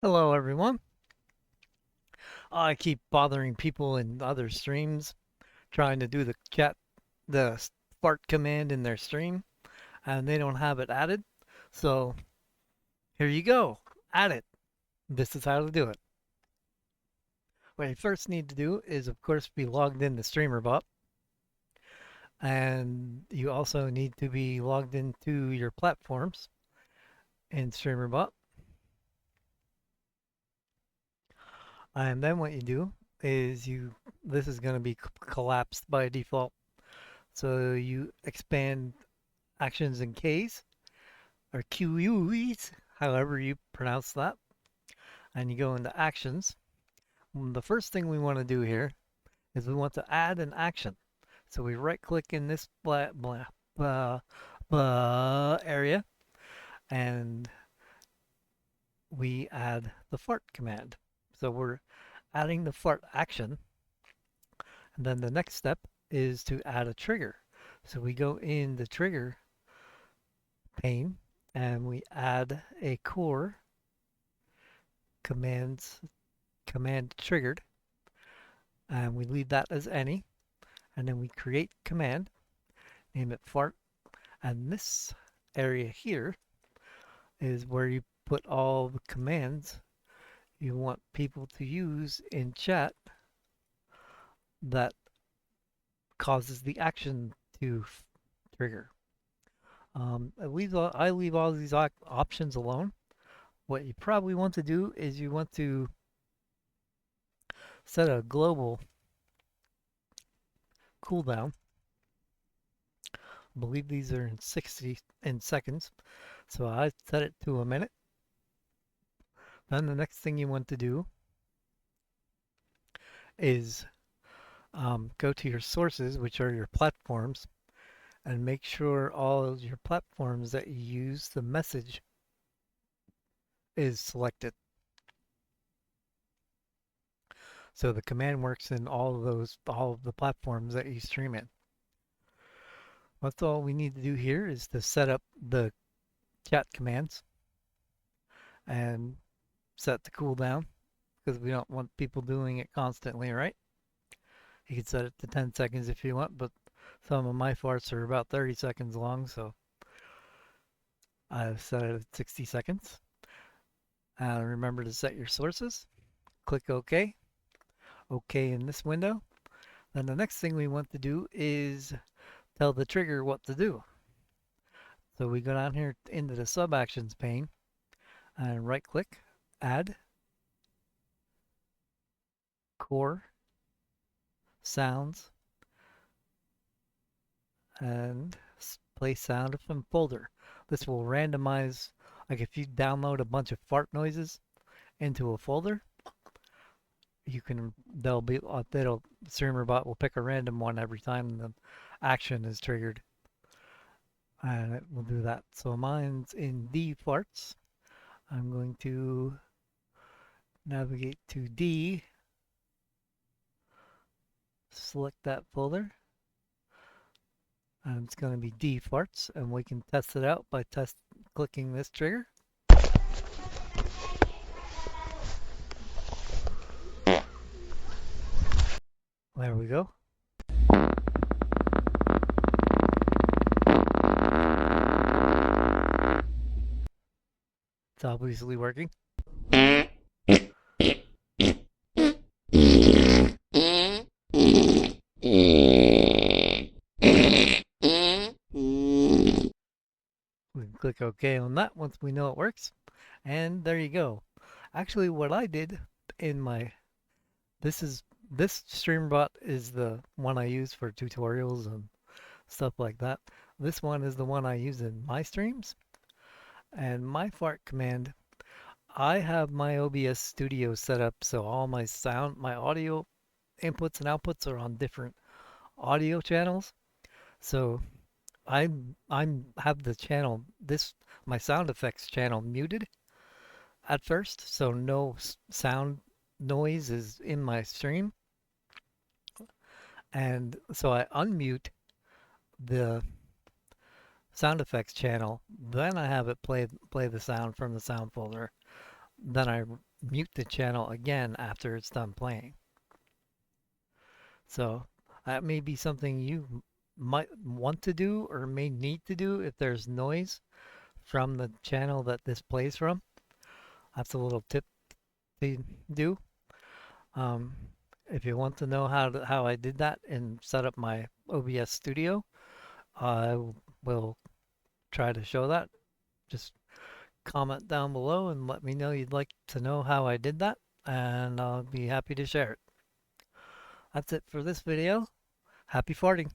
Hello, everyone. I keep bothering people in other streams trying to do the fart command in their stream, and they don't have it added. So here you go. Add it. This is how to do it. What you first need to do is, of course, be logged in to StreamerBot, and you also need to be logged into your platforms in StreamerBot. And then what you do is this is going to be collapsed by default. So you expand actions in Ks or QUEs, however you pronounce that, and you go into actions. The first thing we want to do here is we want to add an action. So we right click in this blah area and we add the fart command. So we're adding the fart action, and then the next step is to add a trigger. So we go in the trigger pane and we add a core command triggered, and we leave that as any, and then we create command, name it fart, and this area here is where you put all the commands you want people to use in chat that causes the action to trigger. I leave all these options alone. What you probably want to do is you want to set a global cooldown. I believe these are in 60 in seconds, so I set it to a minute. Then the next thing you want to do is go to your sources, which are your platforms, and make sure all of your platforms that you use the message is selected. So the command works in all of the platforms that you stream in. That's all we need to do here is to set up the chat commands and set the cooldown because we don't want people doing it constantly, right? You can set it to 10 seconds if you want, but some of my farts are about 30 seconds long, so I've set it at 60 seconds. And remember to set your sources. Click OK. OK in this window. Then the next thing we want to do is tell the trigger what to do. So we go down here into the sub actions pane and right click, add, core, sounds, and play sound from folder. This will randomize, like if you download a bunch of fart noises into a folder, you can, StreamerBot will pick a random one every time the action is triggered. And it will do that. So mine's in D farts. I'm going to navigate to D, select that folder, and it's going to be D farts, and we can test it out by clicking this trigger. There we go. It's obviously working. We can click OK on that once we know it works. And there you go. Actually, what I did in my this StreamerBot is the one I use for tutorials and stuff like that. This one is the one I use in my streams. And my fart command, I have my OBS studio set up so all my audio inputs and outputs are on different audio channels. So I'm have the channel my sound effects channel muted at first, so no sound noise is in my stream. And so I unmute the sound effects channel, then I have it play the sound from the sound folder. Then I mute the channel again after it's done playing. So that may be something you might want to do or may need to do if there's noise from the channel that this plays from. That's a little tip to do. Um, if you want to know how I did that and set up my OBS studio, I will try to show that. Just comment down below and let me know you'd like to know how I did that, and I'll be happy to share it. That's it for this video. Happy farting!